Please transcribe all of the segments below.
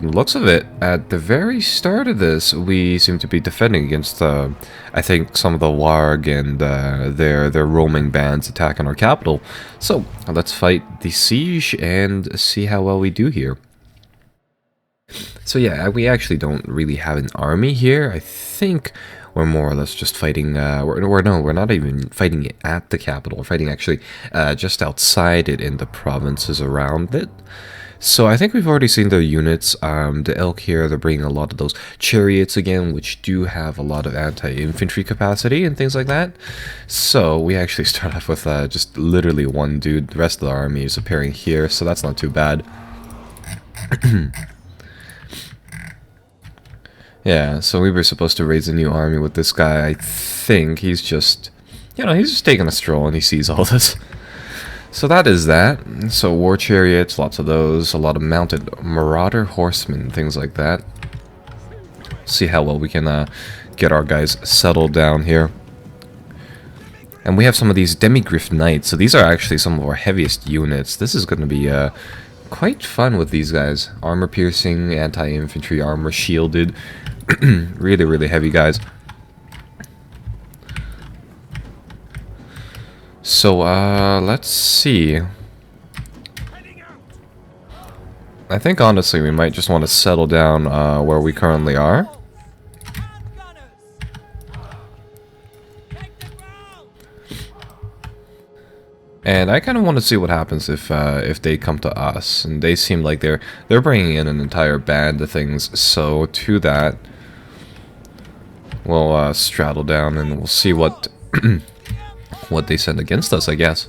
from the looks of it, at the very start of this, we seem to be defending against, I think, some of the Warg and their roaming bands attacking our capital. So, let's fight the siege and see how well we do here. So yeah, we actually don't really have an army here. I think we're more or less just fighting, we're not even fighting it at the capital. We're fighting actually just outside it in the provinces around it. So I think we've already seen the units. The elk here, they're bringing a lot of those chariots again, which do have a lot of anti-infantry capacity and things like that. So we actually start off with just literally one dude. The rest of the army is appearing here, so that's not too bad. Yeah, so we were supposed to raise a new army with this guy. I think he's just, you know, he's just taking a stroll and he sees all this. So that is that. So war chariots, lots of those, a lot of mounted marauder horsemen, things like that. See how well we can get our guys settled down here. And we have some of these demigriff knights. So these are actually some of our heaviest units. This is going to be quite fun with these guys. Armor piercing, anti-infantry, armor shielded. Really, really heavy guys. So, let's see. I think, honestly, we might just want to settle down where we currently are. And I kind of want to see what happens if they come to us. And they seem like they're bringing in an entire band of things. So, to that, we'll straddle down and we'll see what... what they send against us, I guess.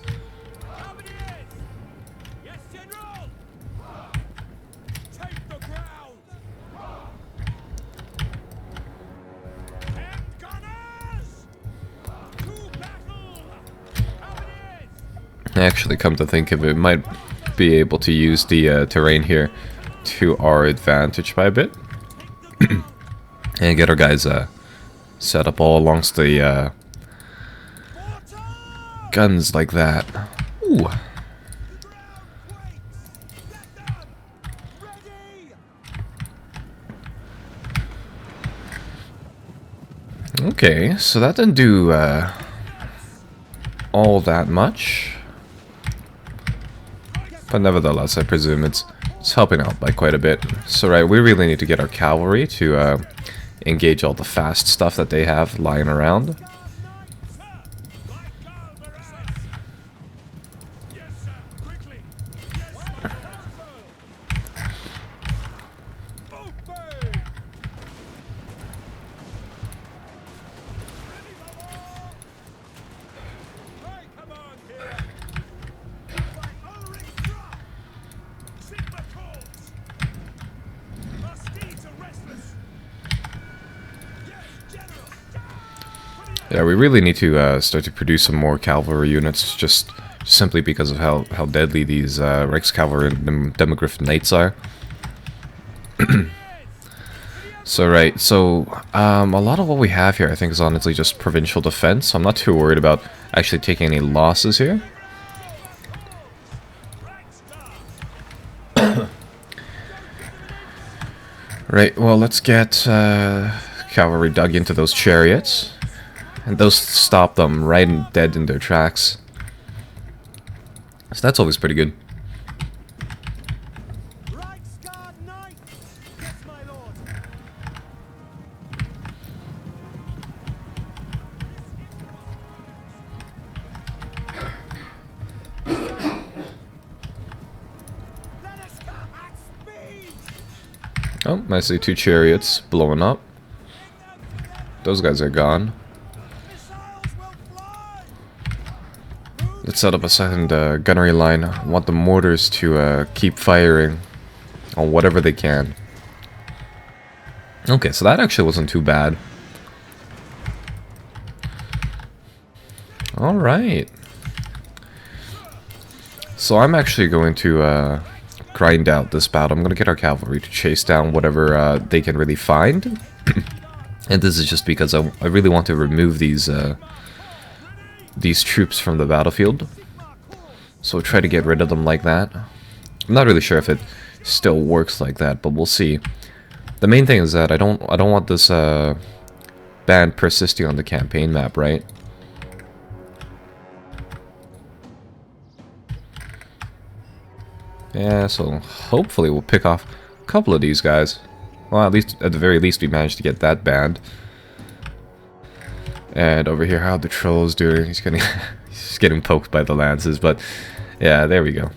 Actually, come to think of it, might be able to use the terrain here to our advantage by a bit. And get our guys set up all alongst the guns like that. Ooh. Okay, so that didn't do all that much. But nevertheless, I presume it's helping out by quite a bit. So right, we really need to get our cavalry to engage all the fast stuff that they have lying around. Yeah, we really need to start to produce some more cavalry units, just simply because of how deadly these Reichscavalry and Demigriff Knights are. So right, so a lot of what we have here I think is honestly just provincial defense, so I'm not too worried about actually taking any losses here. Right, well let's get cavalry dug into those chariots. And those stop them right dead in their tracks. So that's always pretty good. Oh, I see two chariots blowing up. Those guys are gone. Let's set up a second gunnery line. I want the mortars to keep firing on whatever they can. Okay, so that actually wasn't too bad. Alright. So I'm actually going to grind out this battle. I'm going to get our cavalry to chase down whatever they can really find. And this is just because I really want to remove these troops from the battlefield. So we'll try to get rid of them like that. I'm not really sure if it still works like that, but we'll see. The main thing is that I don't want this band persisting on the campaign map, right? Yeah, so hopefully we'll pick off a couple of these guys. Well, at the very least, we managed to get that band. And over here, how the troll's doing? He's getting he's getting poked by the lances, but yeah, there we go.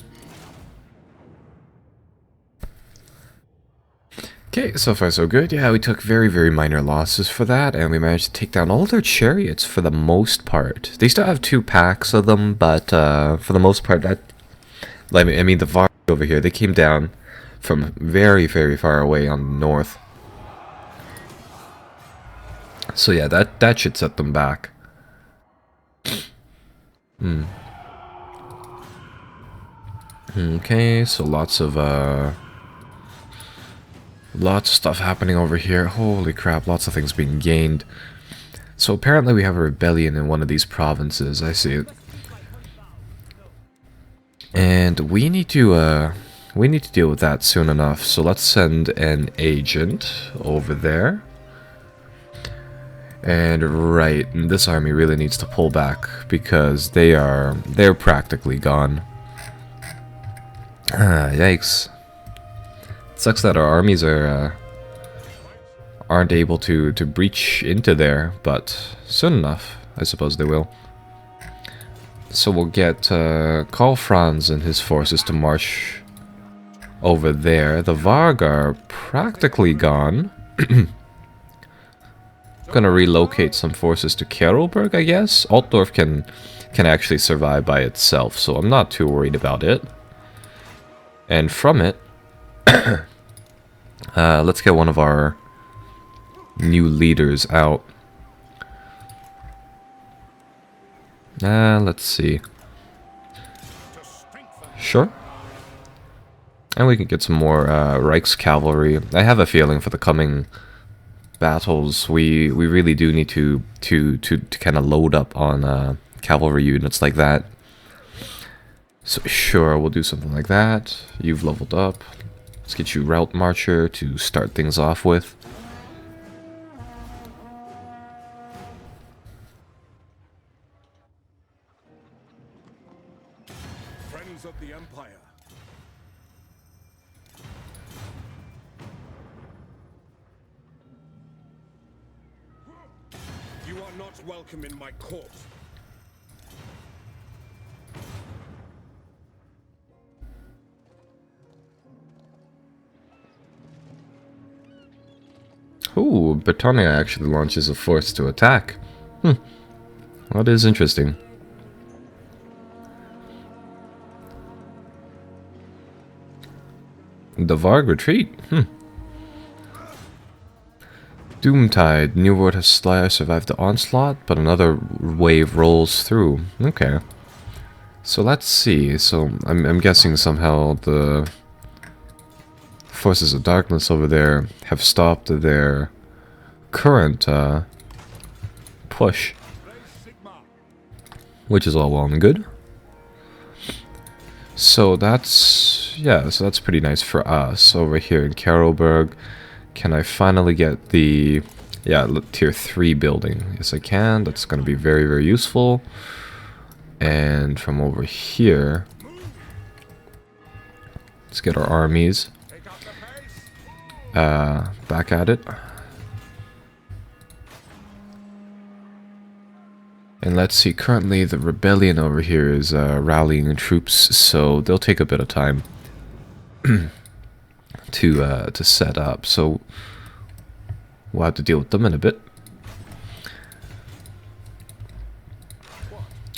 Okay, so far so good. Yeah, we took very, very minor losses for that, and we managed to take down all their chariots for the most part. They still have 2 packs of them, but for the most part, that I mean the Var over here, they came down from very, very far away on the north. So yeah, that should set them back. Okay, so lots of stuff happening over here. Holy crap, lots of things being gained. So apparently we have a rebellion in one of these provinces. I see it. And we need to deal with that soon enough. So let's send an agent over there. And right, this army really needs to pull back because they're practically gone. Yikes. It sucks that our armies aren't able to breach into there, but soon enough, I suppose they will. So we'll get call Franz and his forces to march over there. The Varg are practically gone. Gonna relocate some forces to Karelberg, I guess. Altdorf can actually survive by itself, so I'm not too worried about it. And from it, let's get one of our new leaders out. Let's see. Sure. And we can get some more Reichscavalry. I have a feeling for the coming battles, we really do need to kind of load up on cavalry units like that. So sure, we'll do something like that. You've leveled up. Let's get you Route Marcher to start things off with. Friends of the Empire. You are not welcome in my court. Ooh, Bretonnian actually launches a force to attack. That is interesting. The Varg retreat. Doomtide. New World has survived the onslaught, but another wave rolls through. Okay. So let's see. So I'm guessing somehow the forces of darkness over there have stopped their current push, which is all well and good. So that's pretty nice for us over here in Karelberg. Can I finally get the tier 3 building? Yes, I can. That's going to be very, very useful. And from over here, let's get our armies back at it. And let's see, currently the rebellion over here is rallying troops, so they'll take a bit of time to set up. So we'll have to deal with them in a bit.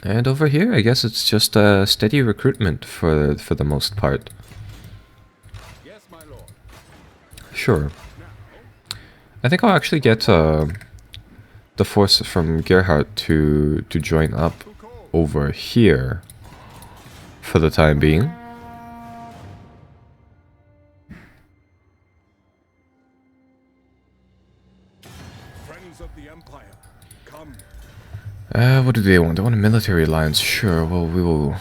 And over here, I guess it's just a steady recruitment for the most part. Yes, my lord. Sure. I think I'll actually get the force from Gerhard to join up over here for the time being. Friends of the Empire, come. What do they want? They want a military alliance. Sure, well, we'll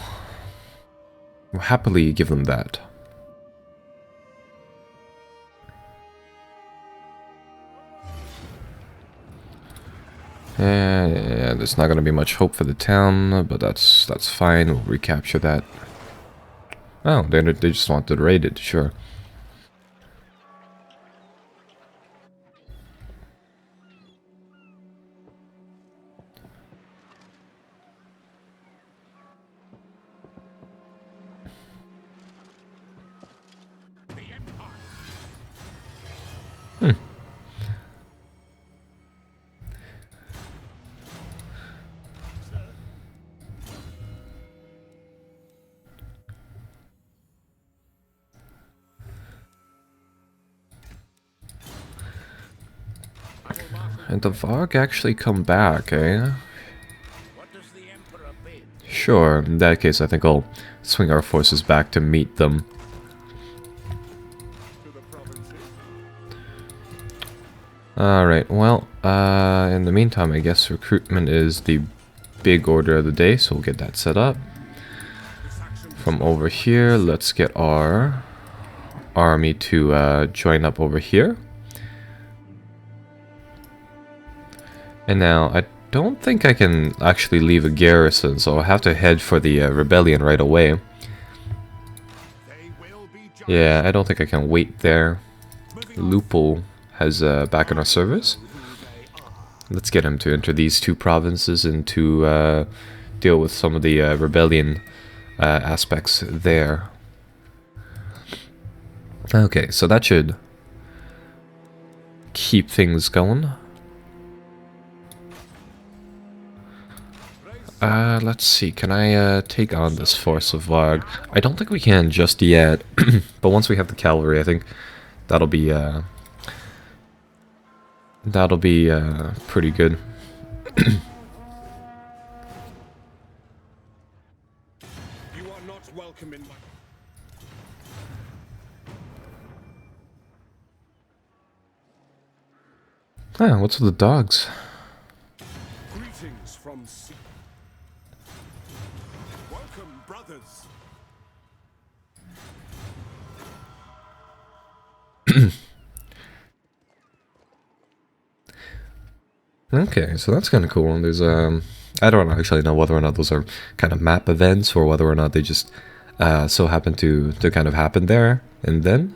happily give them that. Yeah, there's not gonna be much hope for the town, but that's fine. We'll recapture that. Oh, they just wanted to raid it, sure. And the Varg actually come back, eh? Sure, in that case I think I'll swing our forces back to meet them. Alright, well, in the meantime I guess recruitment is the big order of the day, so we'll get that set up. From over here, let's get our army to join up over here. And now, I don't think I can actually leave a garrison, so I'll have to head for the rebellion right away. Yeah, I don't think I can wait there. Lupo has back in our service. Let's get him to enter these two provinces and to deal with some of the rebellion aspects there. Okay, so that should keep things going. Let's see, can I take on this force of Varg? I don't think we can just yet, but once we have the cavalry, I think that'll be pretty good. You are not welcome in my... Ah, what's with the dogs? Greetings from sea. Welcome, brothers. Okay, so that's kind of cool. And there's I don't actually know whether or not those are kind of map events or whether or not they just so happen to kind of happen there and then.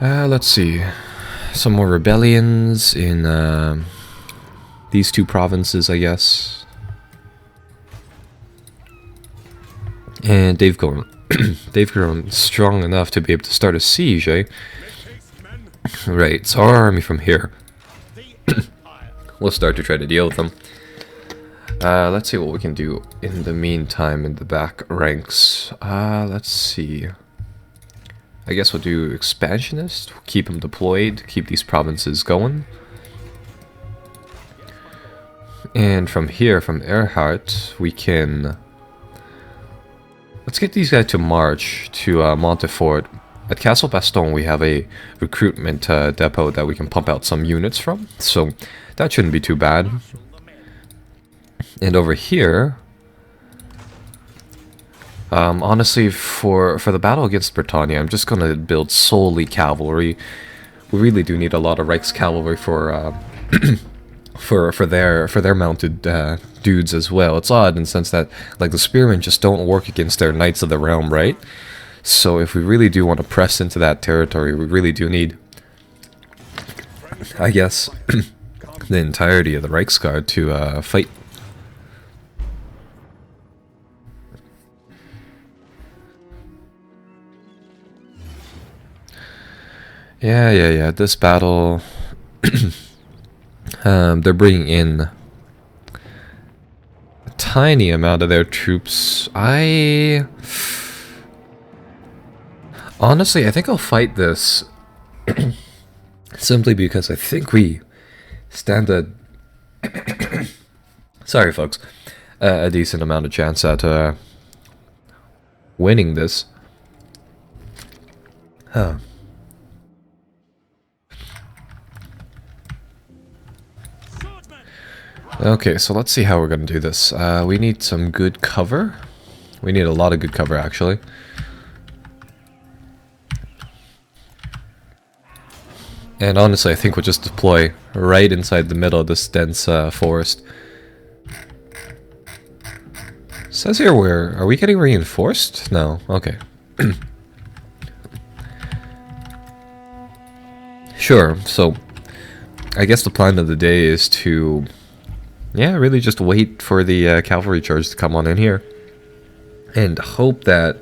Let's see. Some more rebellions in these two provinces, I guess. And they've grown strong enough to be able to start a siege, eh? Right, so our army from here. We'll start to try to deal with them. Let's see what we can do in the meantime in the back ranks. Let's see. I guess we'll do expansionist, we'll keep them deployed, keep these provinces going. And from here, from Erhardt, we can... Let's get these guys to march to Montefort. At Castle Baston, we have a recruitment depot that we can pump out some units from, so that shouldn't be too bad. And over here... honestly, for the battle against Bretonnian, I'm just going to build solely cavalry. We really do need a lot of Reich's cavalry for for their mounted dudes as well. It's odd in the sense that like the spearmen just don't work against their knights of the realm, right? So if we really do want to press into that territory, we really do need, I guess, the entirety of the Reichsguard to fight. Yeah. This battle, they're bringing in a tiny amount of their troops. Honestly, I think I'll fight this simply because I think we stand a sorry, folks, a decent amount of chance at winning this. Huh. Okay, so let's see how we're going to do this. We need some good cover. We need a lot of good cover, actually. And honestly, I think we'll just deploy right inside the middle of this dense forest. Says here are we getting reinforced? No, okay. Sure, so I guess the plan of the day is to, yeah, really just wait for the cavalry charge to come on in here. And hope that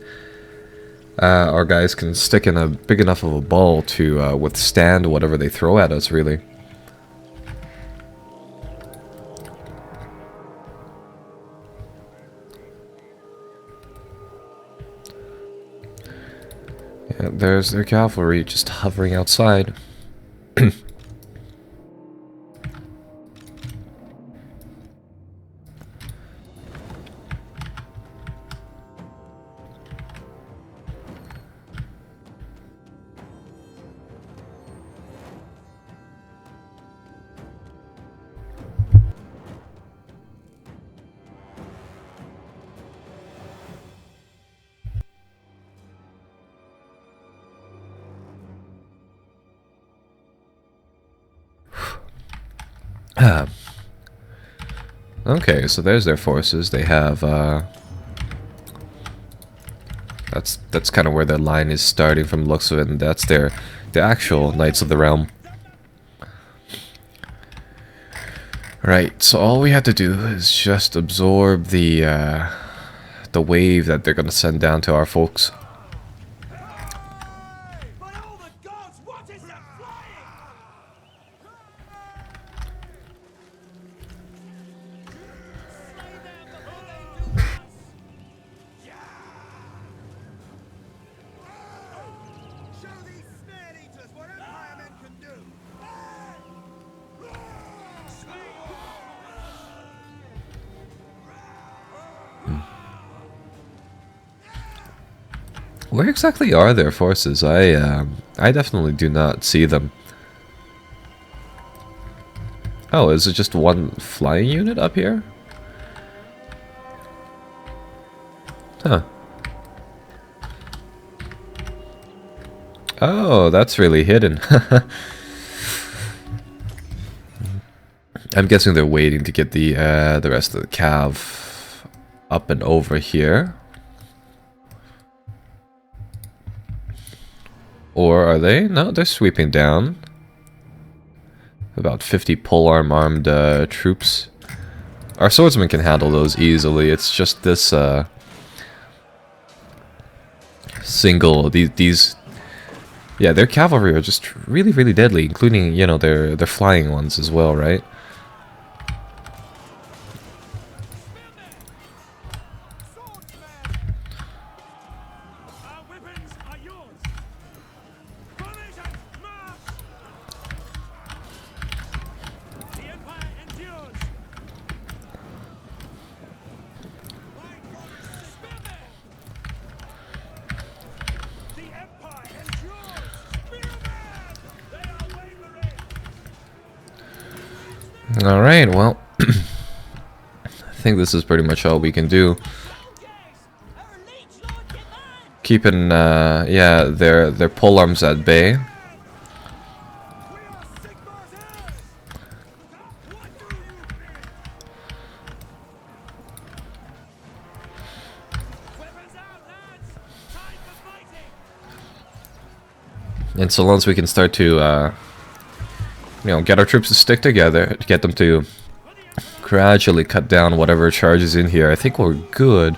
our guys can stick in a big enough of a ball to withstand whatever they throw at us, really. Yeah, there's their cavalry just hovering outside. Okay, so there's their forces. They have that's kind of where their line is starting from the looks of it, and that's the actual Knights of the Realm. Right, so all we have to do is just absorb the wave that they're gonna send down to our folks. By all the gods, what is that flying? Show these snare eaters what Empire men can do. Where exactly are their forces? I definitely do not see them. Oh, is it just one flying unit up here? Huh. Oh, that's really hidden. I'm guessing they're waiting to get the rest of the cav up and over here. Or are they? No, they're sweeping down. About 50 polearm armed troops. Our swordsmen can handle those easily. It's just this single these yeah, their cavalry are just really, really deadly, including, you know, their flying ones as well, right? Our weapons are yours. Formation, march! The Empire endures. The Empire endures. Spearmen! They are wavering. Alright, well, I think this is pretty much all we can do. Keeping, yeah, their polearms at bay. We are Sigmar's heirs. What do you fear? Weapons out, lads! Time for fighting! And so long as we can start to, you know, get our troops to stick together, get them to gradually cut down whatever charges in here, I think we're good.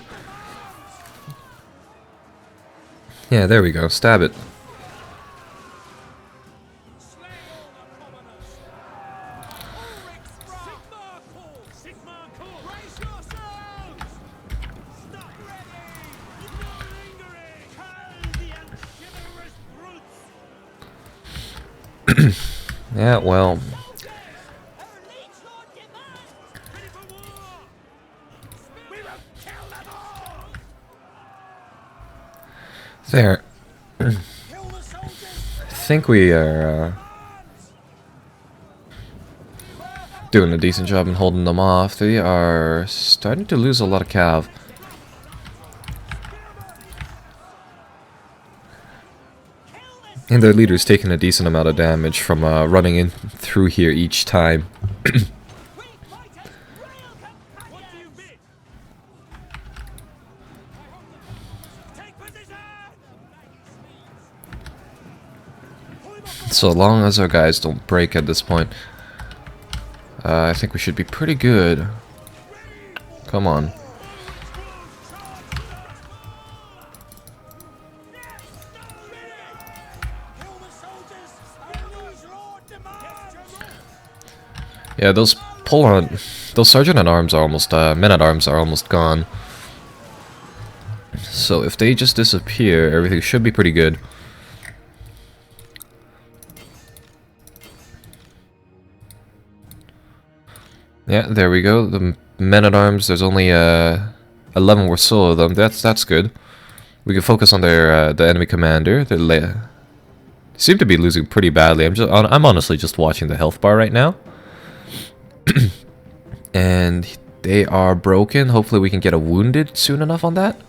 Yeah, there we go. Stab it. Slay all the commoners! Sigmar call! Sigmar call! Brace yourselves! Stop ready! No lingering! Cull the unchivalrous brutes! Yeah, well, Our liege lord demands! Ready for war! We will kill them all! there. Kill the soldiers! I think we are doing a decent job in holding them off. They are starting to lose a lot of cav. Kill this And their leader's taking a decent amount of damage from running in through here each time. We fighters, real companions! What do you mean? Take position! So long as our guys don't break at this point, I think we should be pretty good. Come on. Kill the soldiers! Enemies Lord demands! Yeah, those sergeant-at-arms are almost, men-at-arms are almost gone. So if they just disappear, everything should be pretty good. Yeah, there we go. The men-at-arms, there's only 11 or so of them. That's good. We can focus on their the enemy commander. They seem to be losing pretty badly. I'm honestly just watching the health bar right now. And they are broken. Hopefully we can get a wounded soon enough on that.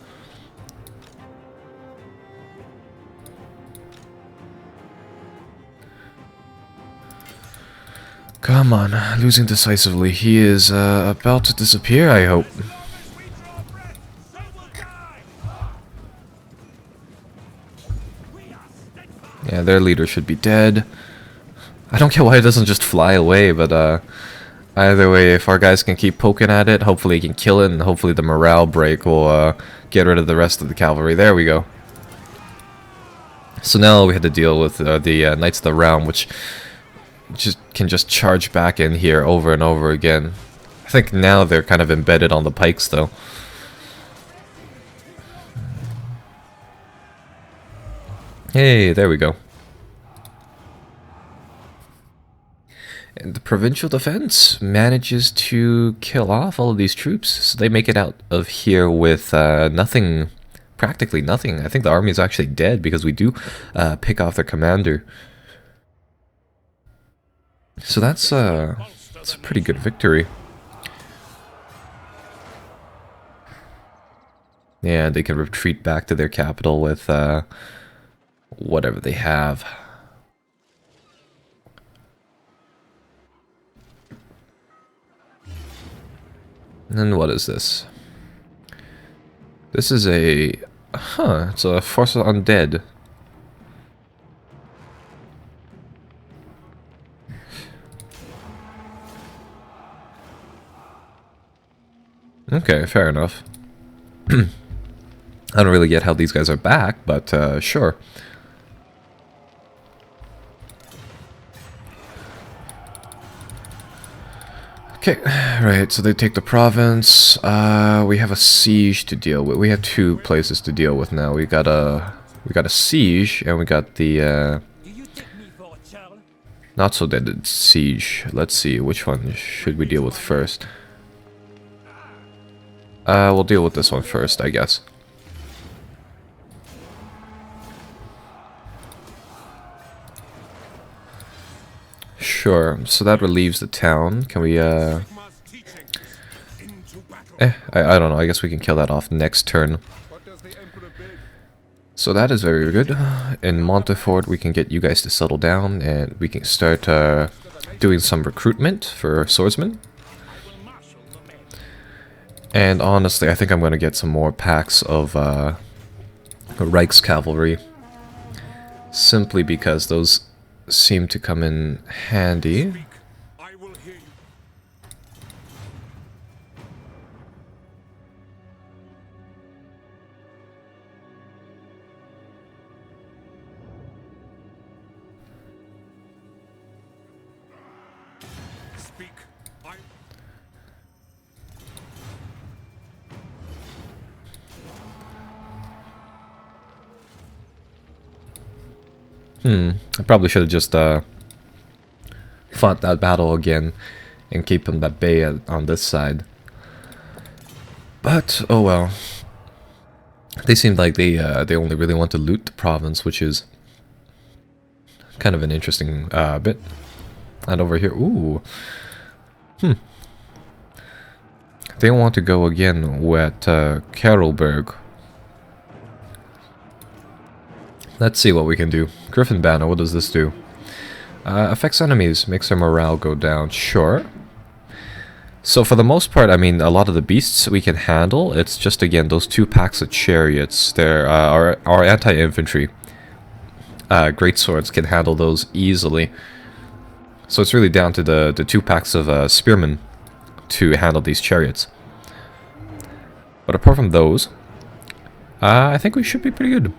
Come on, losing decisively. He is about to disappear, I hope. Yeah, their leader should be dead. I don't get why it doesn't just fly away, but either way, if our guys can keep poking at it, hopefully he can kill it, and hopefully the morale break will get rid of the rest of the cavalry. There we go. So now we had to deal with the Knights of the Realm, which can just charge back in here over and over again. I think now they're kind of embedded on the pikes, though. Hey, there we go. And the provincial defense manages to kill off all of these troops, so they make it out of here with nothing, practically nothing. I think the army is actually dead because we do pick off their commander. So that's a pretty good victory. Yeah, they can retreat back to their capital with whatever they have. And what is this? This is a... it's a force of undead. Okay, fair enough. I don't really get how these guys are back, but sure. Okay, right, so they take the province. We have a siege to deal with. We have two places to deal with now. We got a siege, and we got the Do you take me for a child? not so dead siege. Let's see, which one should we deal with first? We'll deal with this one first, I guess. Sure, so that relieves the town. Can we, I don't know, I guess we can kill that off next turn. So that is very good. In Montefort, we can get you guys to settle down, and we can start doing some recruitment for swordsmen. And honestly, I think I'm going to get some more packs of Reichscavalry. Simply because those seem to come in handy. I will hear you. Speak. I probably should have just fought that battle again and keep them at bay on this side. But oh well. They seemed like they only really want to loot the province, which is kind of an interesting bit. And over here, ooh, they want to go again with Karlberg. Let's see what we can do. Griffin Banner, what does this do? Affects enemies, makes their morale go down. Sure. So for the most part, I mean, a lot of the beasts we can handle. It's just, again, those 2 packs of chariots. They're our anti-infantry. Great swords can handle those easily. So it's really down to the 2 packs of spearmen to handle these chariots. But apart from those, I think we should be pretty good.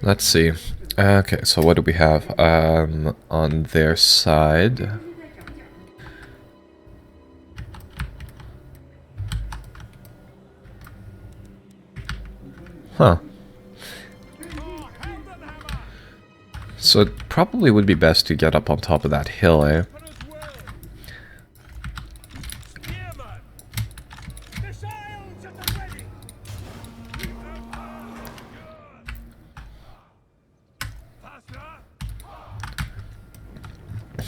Let's see. Okay, so what do we have on their side? Huh. So it probably would be best to get up on top of that hill, eh?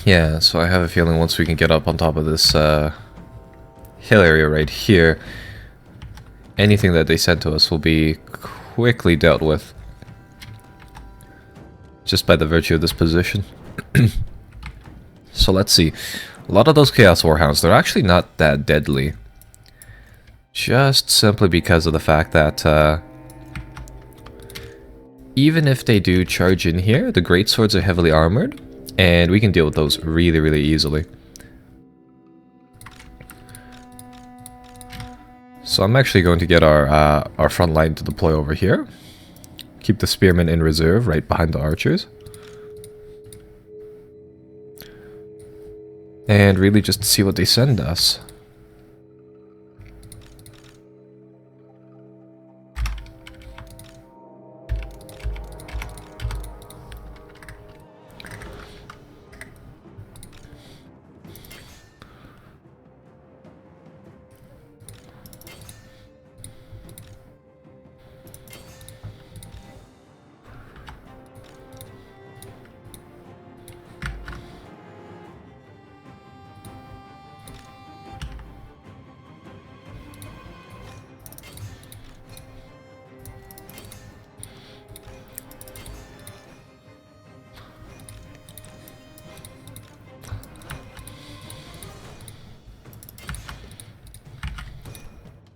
Yeah, so I have a feeling once we can get up on top of this hill area right here, anything that they send to us will be quickly dealt with. Just by the virtue of this position. So let's see. A lot of those Chaos Warhounds, they're actually not that deadly. Just simply because of the fact that even if they do charge in here, the greatswords are heavily armored. And we can deal with those really, really easily. So I'm actually going to get our front line to deploy over here. Keep the spearmen in reserve right behind the archers. And really just see what they send us.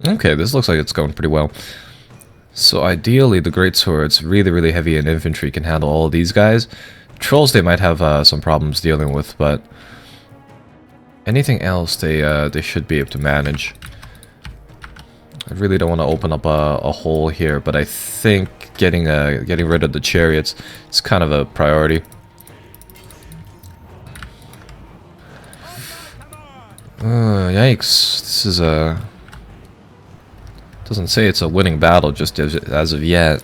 Okay, this looks like it's going pretty well. So ideally, the greatswords, really, really heavy in infantry, can handle all of these guys. Trolls they might have some problems dealing with, but anything else they should be able to manage. I really don't want to open up a hole here, but I think getting rid of the chariots is kind of a priority. Yikes! This is a doesn't say it's a winning battle just as of yet.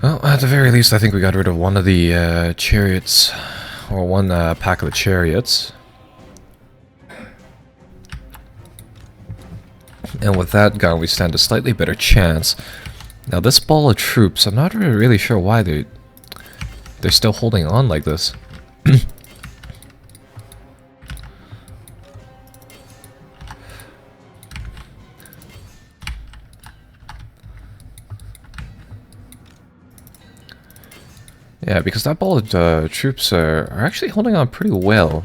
Well, at the very least, I think we got rid of one of the chariots, or one pack of the chariots. And with that gone, we stand a slightly better chance. Now this ball of troops, I'm not really sure why they're still holding on like this. Yeah, because that ball of troops are actually holding on pretty well.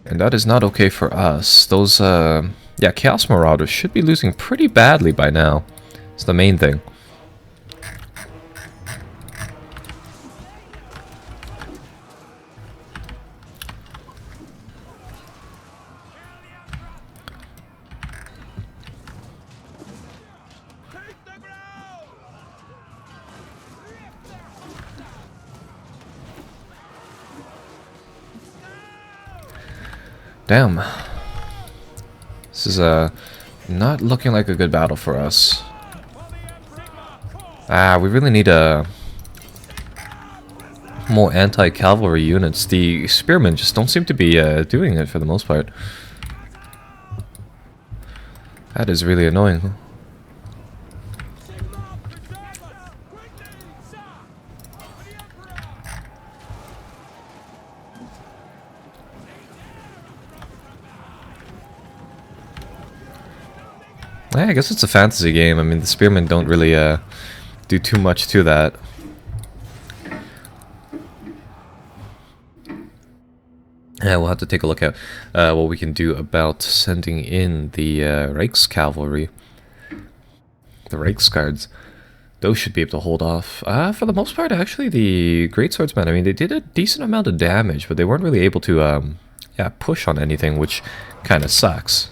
And that is not okay for us. Those, yeah, Chaos Marauders should be losing pretty badly by now. It's the main thing. Damn. This is not looking like a good battle for us. We really need more anti-cavalry units. The spearmen just don't seem to be doing it for the most part. That is really annoying. Yeah, I guess it's a fantasy game. I mean, the spearmen don't really do too much to that. Yeah, we'll have to take a look at what we can do about sending in the Reichscavalry. The Reichsguards. Those should be able to hold off. For the most part, actually, the Great Swordsmen, I mean, they did a decent amount of damage, but they weren't really able to yeah, push on anything, which kind of sucks.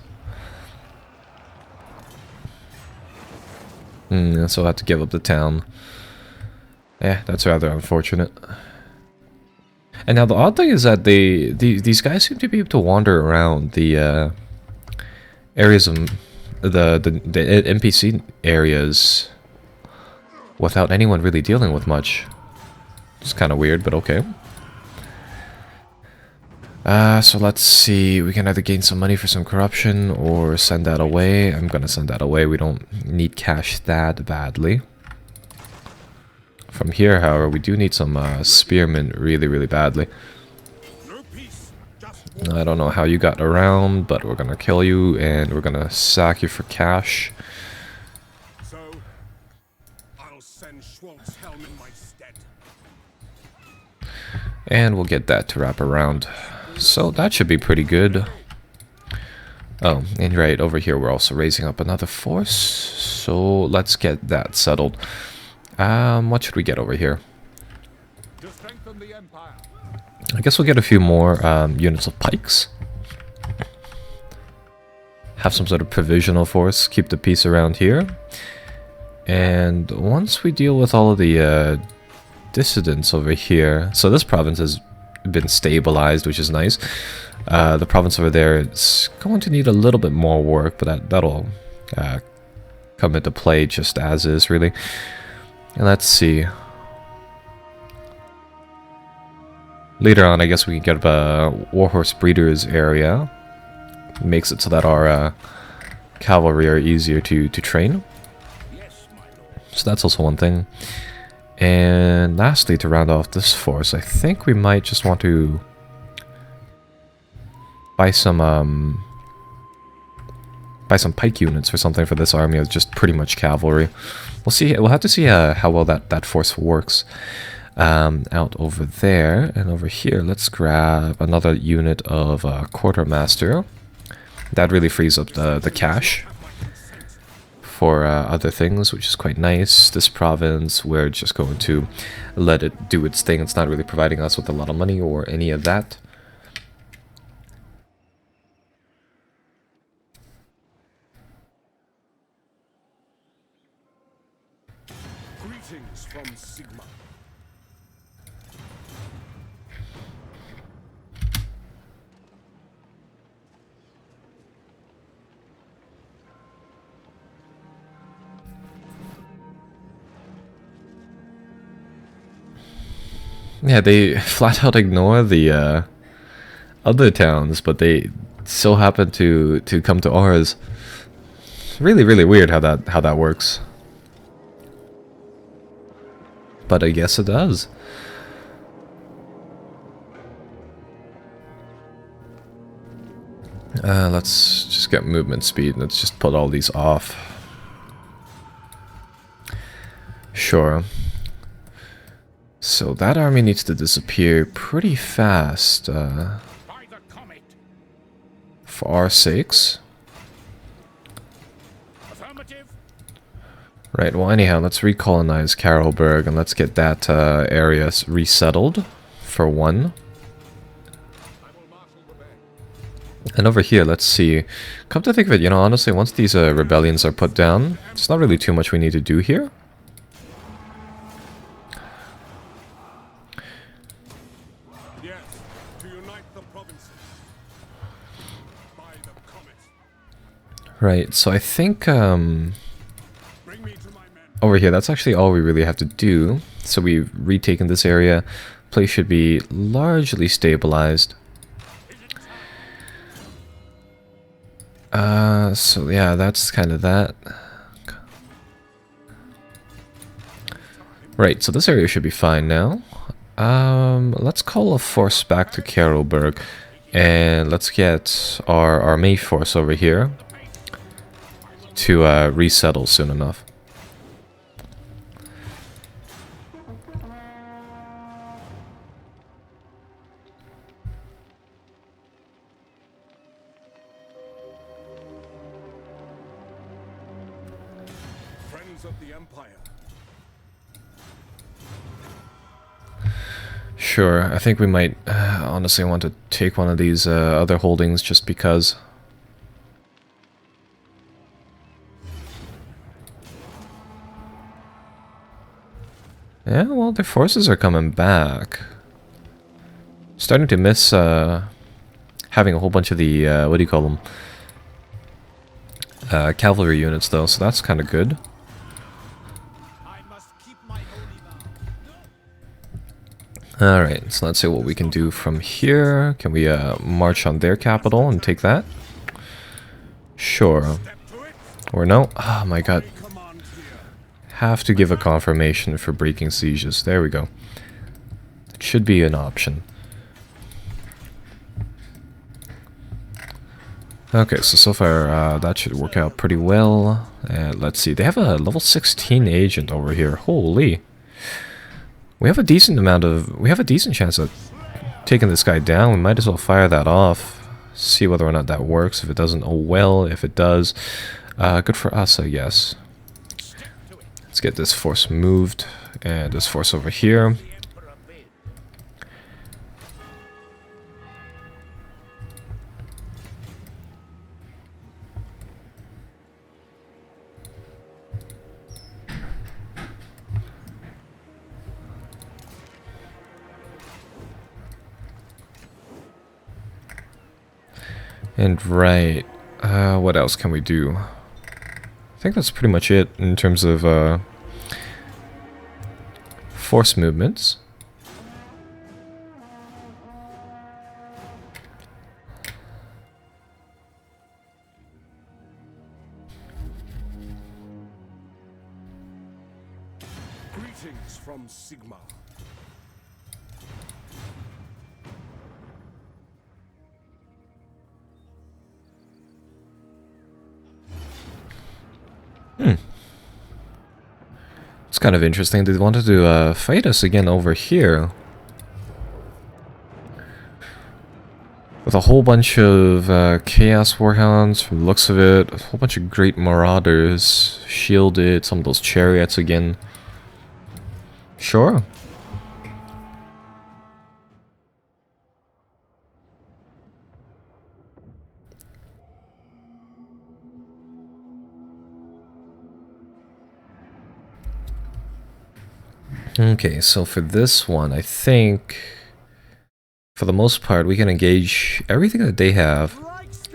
So I'll have to give up the town. Yeah, that's rather unfortunate. And now the odd thing is that these guys seem to be able to wander around the areas of the NPC areas without anyone really dealing with much. It's kind of weird, but okay. So let's see. We can either gain some money for some corruption or send that away. I'm gonna send that away. We don't need cash that badly. From here, however, we do need some spearmen really, really badly. I don't know how you got around, but we're gonna kill you and we're gonna sack you for cash. So, I'll send Schwalt's helm in my stead. And we'll get that to wrap around. So that should be pretty good. Oh, and right over here we're also raising up another force. So let's get that settled. What should we get over here? To strengthen the Empire. I guess we'll get a few more units of pikes. Have some sort of provisional force. Keep the peace around here. And once we deal with all of the dissidents over here. So this province has been stabilized, which is nice. The province over there is going to need a little bit more work, but that'll come into play just as is, really. And let's see. Later on, I guess we can get a warhorse breeders area. It makes it so that our cavalry are easier to train. So that's also one thing. And lastly, to round off this force, I think we might just want to buy some pike units or something for this army of just pretty much cavalry. We'll see. We'll have to see how well that force works. Out over there and over here, let's grab another unit of quartermaster. That really frees up the cash for other things, which is quite nice. This province, we're just going to let it do its thing. It's not really providing us with a lot of money or any of that. Greetings from Sigma. Yeah, they flat out ignore the other towns, but they so happened to come to ours. Really, really weird how that works. But I guess it does. Let's just get movement speed. Let's just put all these off. Sure. So that army needs to disappear pretty fast. By the comet. For our sakes. Affirmative. Right, well anyhow, let's recolonize Carrollburg and let's get that area resettled, for one. And over here, let's see. Come to think of it, you know, honestly, once these rebellions are put down, it's not really too much we need to do here. Yes, to unite the provinces. By the comet. Right, so I think, Bring me to my men. over here, that's actually all we really have to do. So we've retaken this area. Place should be largely stabilized. So yeah, that's kind of that. Right, so this area should be fine now. Let's call a force back to Carrollburg, and let's get our May force over here to resettle soon enough. Friends of the Empire. Sure, I think we might honestly want to take one of these other holdings just because. Yeah, well, their forces are coming back. Starting to miss having a whole bunch of the, what do you call them? Cavalry units, though, so that's kind of good. I must keep my holy vow. Alright, so let's see what we can do from here. Can we march on their capital and take that? Sure. Step to it. Or no? Oh my god. Command here. Have to give a confirmation for breaking sieges. There we go. It should be an option. Okay, so far that should work out pretty well. Let's see, they have a level 16 agent over here. Holy. We have a decent chance of taking this guy down. We might as well fire that off. See whether or not that works. If it doesn't, oh well. If it does, good for us, I guess. Let's get this force moved, and this force over here. And right, what else can we do? I think that's pretty much it in terms of force movements. Greetings from Sigma. It's kind of interesting. They wanted to fight us again over here. With a whole bunch of Chaos Warhounds, from the looks of it. A whole bunch of Great Marauders, shielded, some of those chariots again. Sure. Okay, so for this one, I think, for the most part, we can engage everything that they have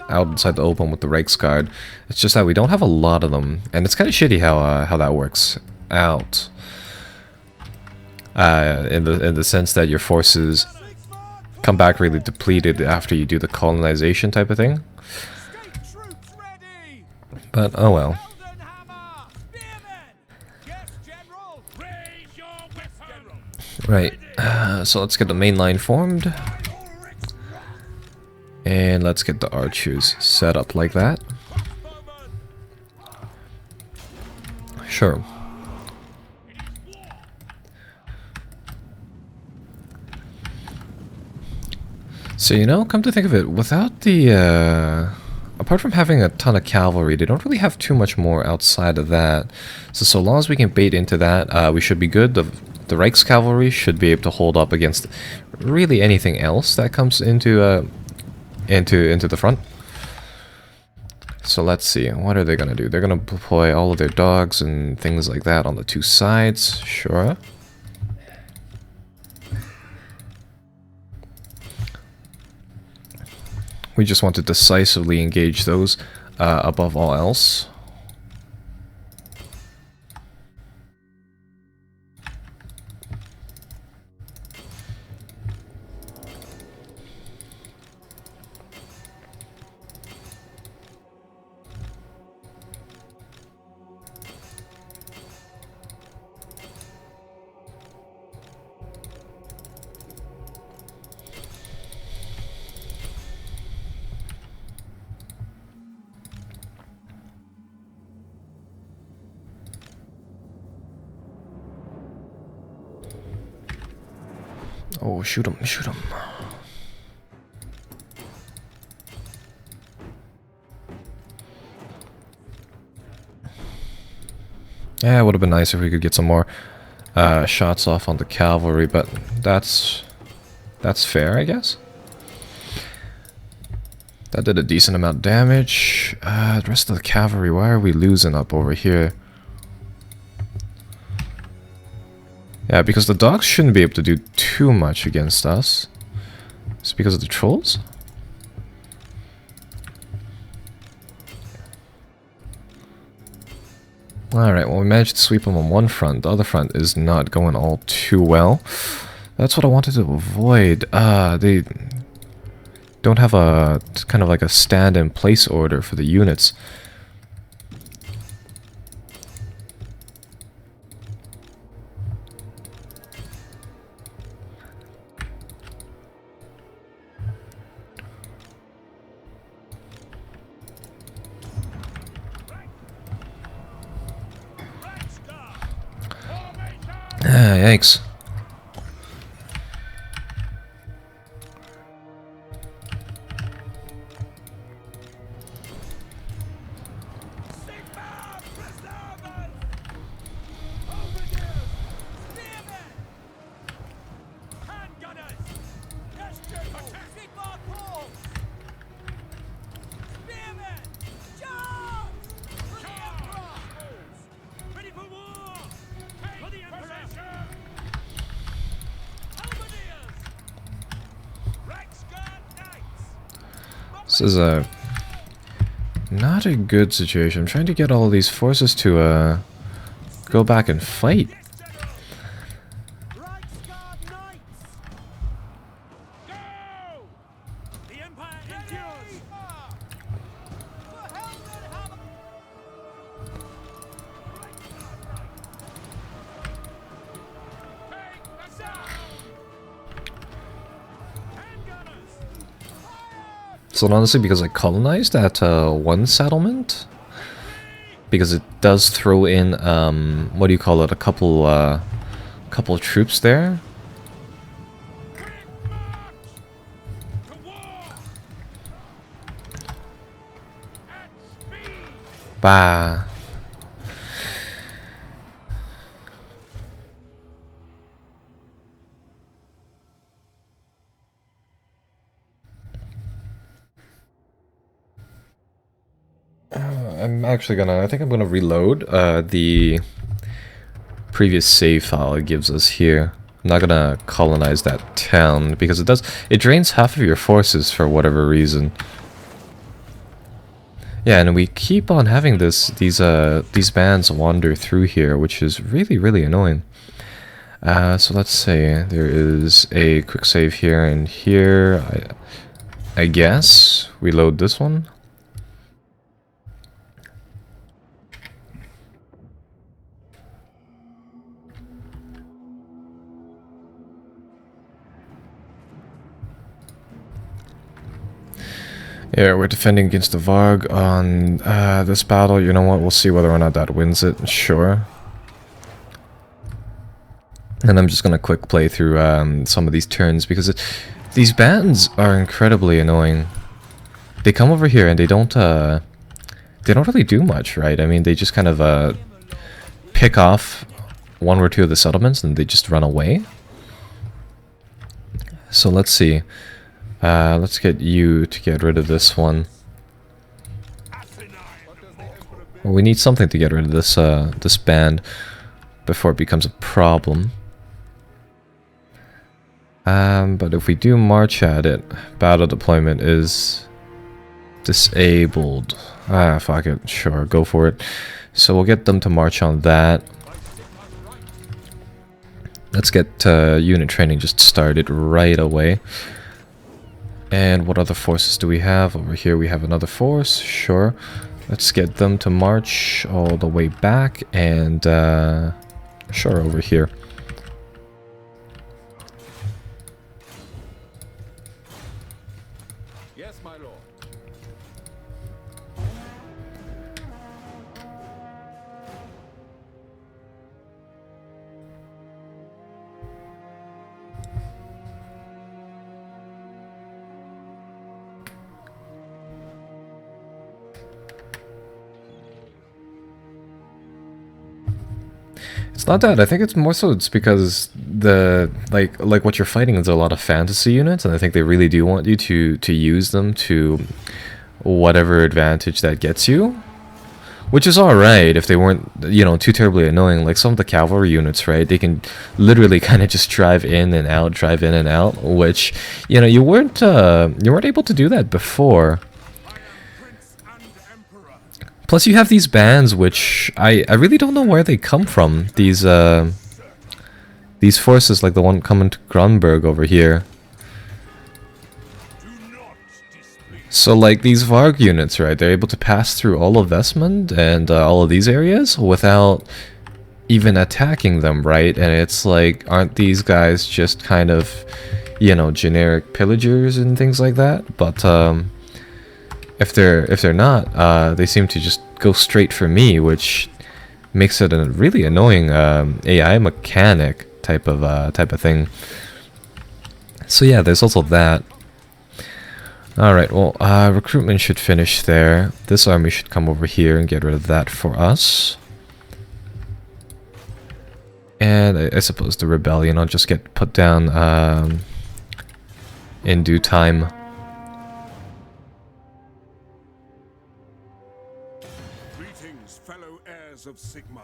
out inside the open with the Reichsguard. It's just that we don't have a lot of them, and it's kind of shitty how that works out. In the sense that your forces come back really depleted after you do the colonization type of thing. Escape troops ready! But oh well. Golden hammer! Spearmen! Yes, General! Raise your weapon! Right, so let's get the main line formed. And let's get the archers set up like that. Sure. So, you know, come to think of it, without the, apart from having a ton of cavalry, they don't really have too much more outside of that. So long as we can bait into that, we should be good. The Reichscavalry should be able to hold up against really anything else that comes into the front. So let's see, what are they gonna do? They're gonna deploy all of their dogs and things like that on the two sides, sure. We just want to decisively engage those above all else. Oh, shoot him, shoot him. Yeah, it would have been nice if we could get some more shots off on the cavalry, but that's fair, I guess. That did a decent amount of damage. The rest of the cavalry, why are we losing up over here? Yeah, because the dogs shouldn't be able to do too much against us. It's because of the trolls? Alright, well we managed to sweep them on one front. The other front is not going all too well. That's what I wanted to avoid. They don't have a kind of like a stand-in place order for the units. Ah, yikes. This is not a good situation. I'm trying to get all of these forces to go back and fight. So honestly, because I colonized that one settlement, because it does throw in what do you call it, a couple of troops there. Bah. I'm actually gonna, I think I'm gonna reload the previous save file it gives us here. I'm not gonna colonize that town because it drains half of your forces for whatever reason. Yeah, and we keep on having these bands wander through here, which is really, really annoying. So let's say there is a quick save here and here. I guess we load this one. Yeah, we're defending against the Varg on this battle. You know what? We'll see whether or not that wins it. Sure. And I'm just gonna quick play through some of these turns because these bands are incredibly annoying. They come over here and they don't really do much, right? I mean, they just kind of pick off one or two of the settlements and they just run away. So let's see. Let's get you to get rid of this one. Well, we need something to get rid of this this band before it becomes a problem. But if we do march at it, battle deployment is disabled. Ah, fuck it. Sure, go for it. So we'll get them to march on that. Let's get unit training just started right away. And what other forces do we have? Over here we have another force. Sure. Let's get them to march all the way back and sure, over here. Yes, my lord. It's not that. I think it's more so it's because the like what you're fighting is a lot of fantasy units, and I think they really do want you to use them to whatever advantage that gets you. Which is alright if they weren't, you know, too terribly annoying. Like some of the cavalry units, right? They can literally kind of just drive in and out, which, you know, you weren't able to do that before. Plus, you have these bands, which I really don't know where they come from. These forces, like the one coming to Grunberg over here. So, like, these Varg units, right, they're able to pass through all of Vestmund and all of these areas without even attacking them, right? And it's like, aren't these guys just kind of, you know, generic pillagers and things like that? But, if they're not, they seem to just go straight for me, which makes it a really annoying AI mechanic type of thing. So yeah, there's also that. Alright, well, recruitment should finish there. This army should come over here and get rid of that for us. And I suppose the rebellion will just get put down in due time. Greetings, fellow heirs of Sigmar.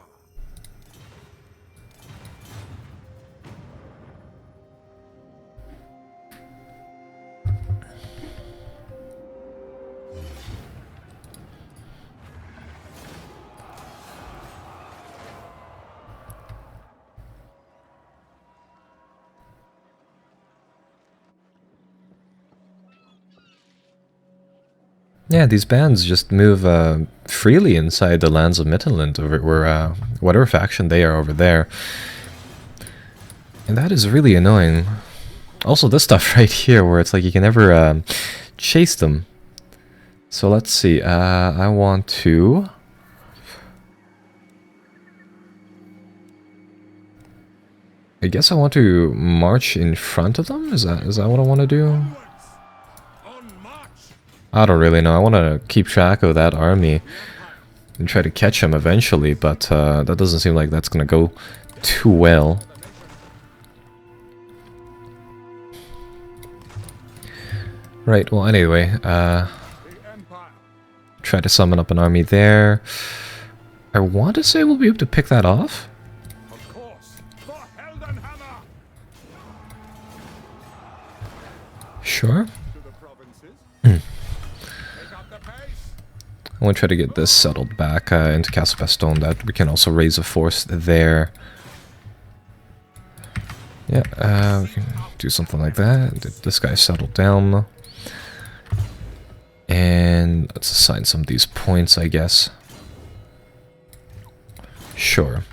Yeah, these bands just move freely inside the lands of Mittelland, or whatever faction they are over there. And that is really annoying. Also, this stuff right here, where it's like you can never chase them. So let's see, I want to... I guess I want to march in front of them? Is that what I want to do? I don't really know. I want to keep track of that army and try to catch him eventually, but that doesn't seem like that's going to go too well. Right, well anyway, try to summon up an army there. I want to say we'll be able to pick that off. Sure. I want to try to get this settled back into Castle Bastogne, that we can also raise a force there. Yeah, we can do something like that. This guy settled down. And let's assign some of these points, I guess. Sure.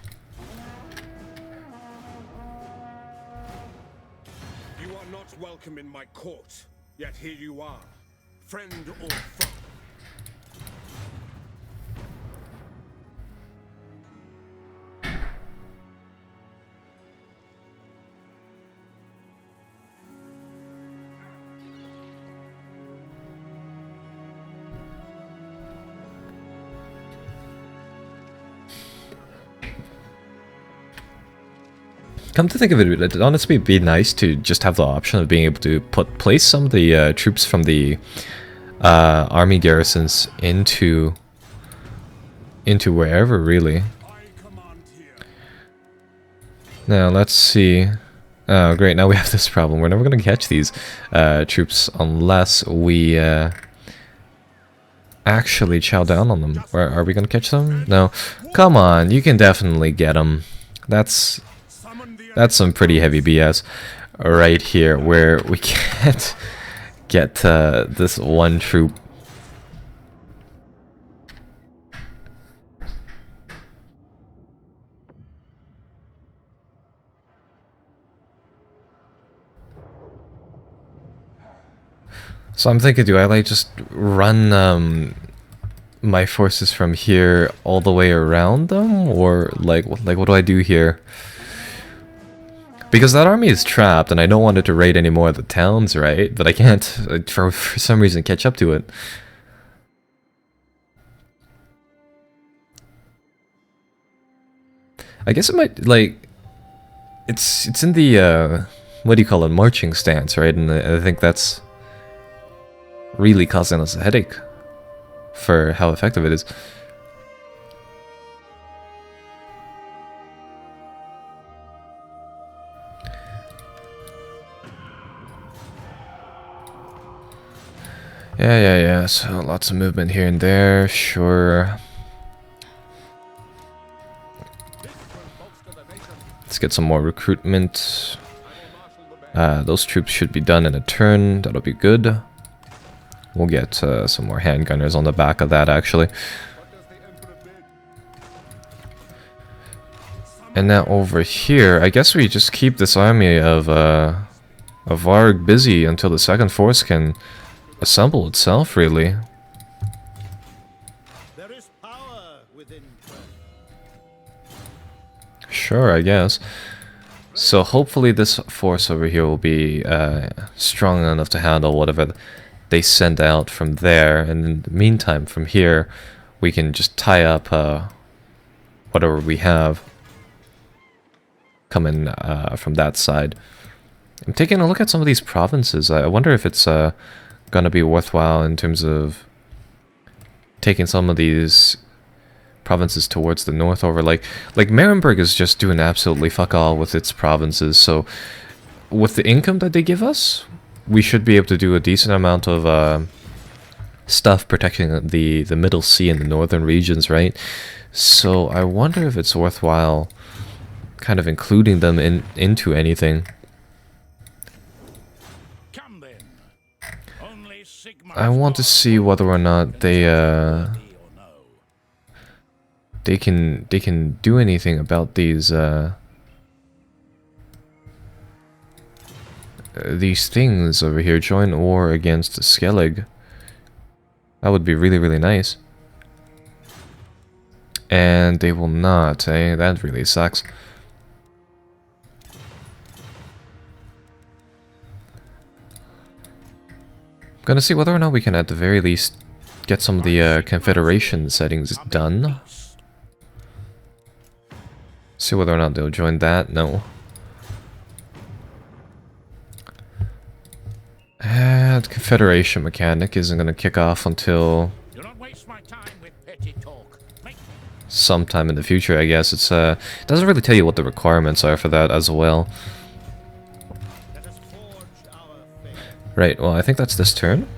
You are not welcome in my court, yet here you are, friend or foe. Come to think of it, it'd honestly be nice to just have the option of being able to place some of the troops from the army garrisons into wherever, really. I command here. Now let's see. Oh, great! Now we have this problem. We're never going to catch these troops unless we actually chow down on them. Or are we going to catch them? No. Come on, you can definitely get them. That's some pretty heavy BS right here, where we can't get this one troop. So I'm thinking, do I like just run my forces from here all the way around them, or like what do I do here? Because that army is trapped, and I don't want it to raid any more of the towns, right? But I can't, for some reason, catch up to it. I guess it might, like... It's in the, what do you call it, marching stance, right? And I think that's really causing us a headache for how effective it is. Yeah, so lots of movement here and there, sure. Let's get some more recruitment. Those troops should be done in a turn, that'll be good. We'll get some more handgunners on the back of that, actually. And now over here, I guess we just keep this army of Varg busy until the second force can assemble itself, really. There is power within prayer. Sure, I guess. So hopefully this force over here will be strong enough to handle whatever they send out from there. And in the meantime, from here, we can just tie up whatever we have coming from that side. I'm taking a look at some of these provinces. I wonder if it's gonna be worthwhile in terms of taking some of these provinces towards the north over. Like Merenberg is just doing absolutely fuck all with its provinces, so with the income that they give us, we should be able to do a decent amount of stuff protecting the Middle Sea and the northern regions, right? So I wonder if it's worthwhile kind of including them into anything. I want to see whether or not they can do anything about these things over here. Join war against Skellig. That would be really, really nice. And they will not, eh? That really sucks. I'm gonna see whether or not we can at the very least get some of the Confederation settings done. See whether or not they'll join that. No. And Confederation mechanic isn't gonna kick off until sometime in the future, I guess. It's it doesn't really tell you what the requirements are for that as well. Right, well, I think that's this turn.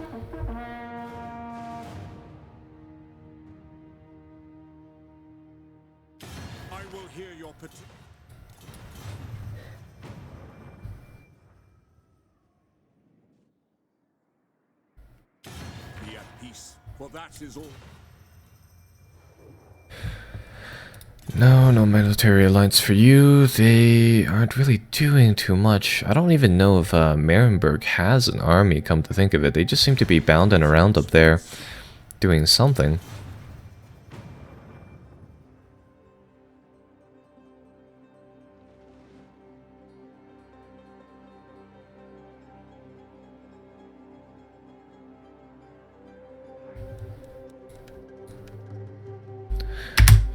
I will hear your petition. For that is all. No, no military alliance for you. They aren't really doing too much. I don't even know if Marienburg has an army, come to think of it. They just seem to be bounding around up there, doing something.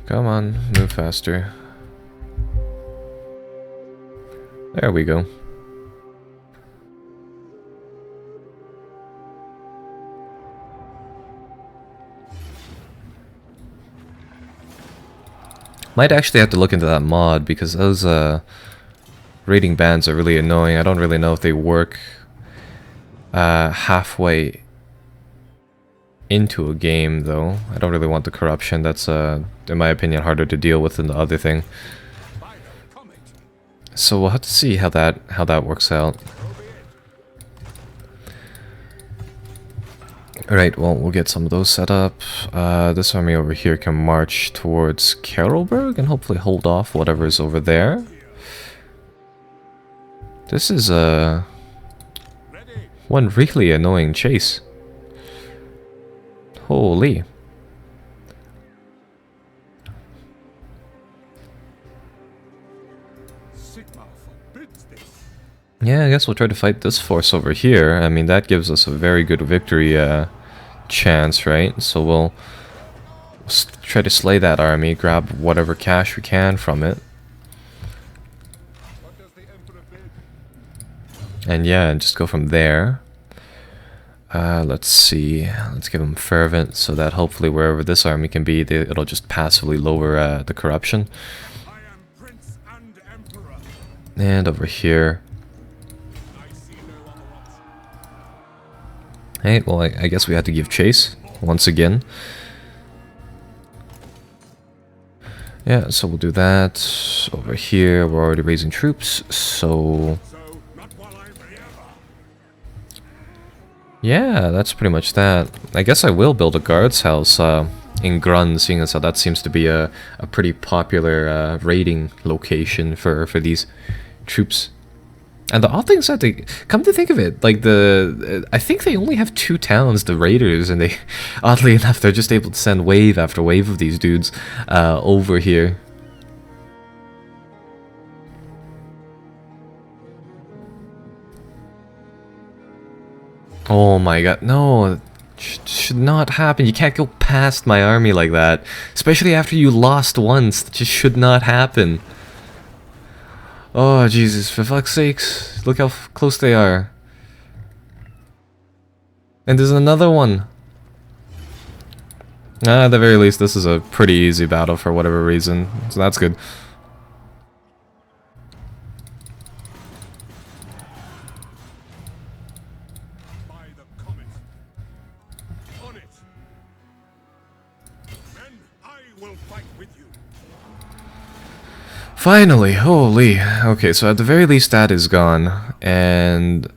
Come on, move faster. There we go. Might actually have to look into that mod because those raiding bands are really annoying. I don't really know if they work halfway into a game though. I don't really want the corruption. That's in my opinion harder to deal with than the other thing. So we'll have to see how that works out. Alright, well we'll get some of those set up. This army over here can march towards Karlberg and hopefully hold off whatever's over there. This is one really annoying chase. Holy. Yeah, I guess we'll try to fight this force over here. I mean, that gives us a very good victory chance, right? So we'll try to slay that army, grab whatever cash we can from it. And yeah, just go from there. Let's see. Let's give them fervent so that hopefully wherever this army can be, it'll just passively lower the corruption. I am Prince and Emperor. And over here. I see no other option. Hey, well, I guess we had to give chase once again. Yeah, so we'll do that. Over here, we're already raising troops, so... So, not while I'm here. yeah, that's pretty much that. I guess I will build a guards house in Grun, seeing as how that seems to be a pretty popular raiding location for these troops. And the odd thing is that they, come to think of it, like I think they only have 2 towns, the raiders, and they, oddly enough, they're just able to send wave after wave of these dudes over here. Oh my god, no, should not happen. You can't go past my army like that, especially after you lost once. That just should not happen. Oh Jesus, for fuck's sakes, look how close they are. And there's another one. At the very least, this is a pretty easy battle for whatever reason, so that's good. Finally, holy. Okay, so at the very least that is gone, and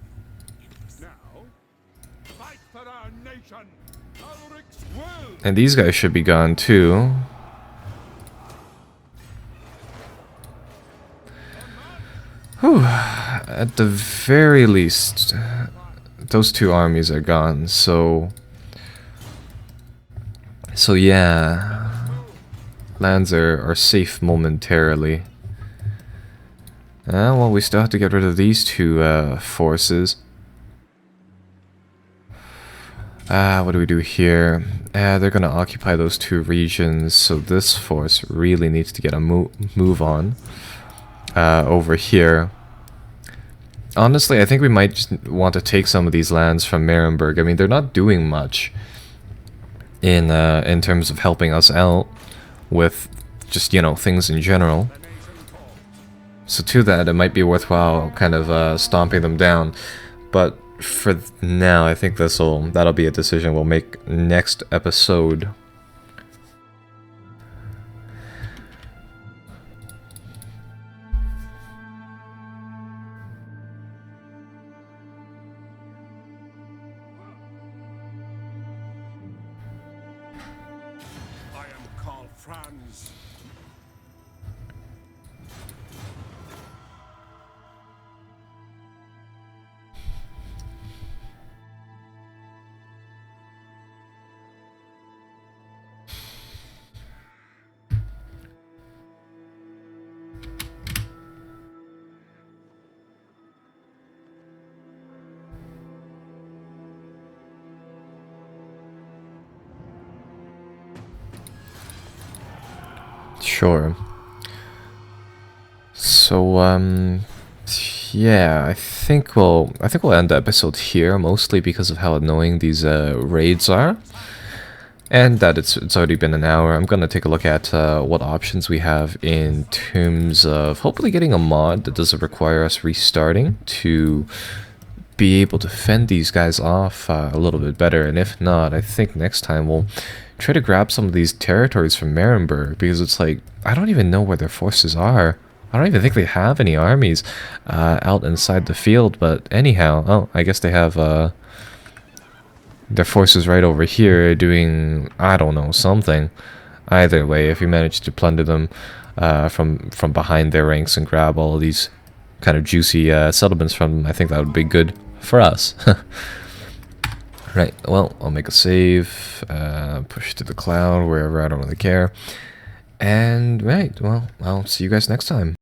these guys should be gone too. Whew. At the very least, those 2 armies are gone, so yeah, lands are safe momentarily. Well, we still have to get rid of these 2 forces. What do we do here? They're gonna occupy those 2 regions, so this force really needs to get a move on over here. Honestly, I think we might just want to take some of these lands from Marienburg. I mean, they're not doing much in terms of helping us out with just, you know, things in general. So to that, it might be worthwhile kind of stomping them down. But for now, I think that'll be a decision we'll make next episode. is. Sure. So, yeah, I think we'll end the episode here, mostly because of how annoying these raids are, and that it's already been an hour. I'm gonna take a look at what options we have in terms of hopefully getting a mod that doesn't require us restarting to be able to fend these guys off a little bit better. And if not, I think next time we'll try to grab some of these territories from Marienburg, because it's like, I don't even know where their forces are. I don't even think they have any armies out inside the field, but anyhow, oh, I guess they have their forces right over here doing, I don't know, something. Either way, if we manage to plunder them from behind their ranks and grab all of these kind of juicy settlements from them, I think that would be good for us. Right, well, I'll make a save, push to the cloud, wherever, I don't really care. And, right, well, I'll see you guys next time.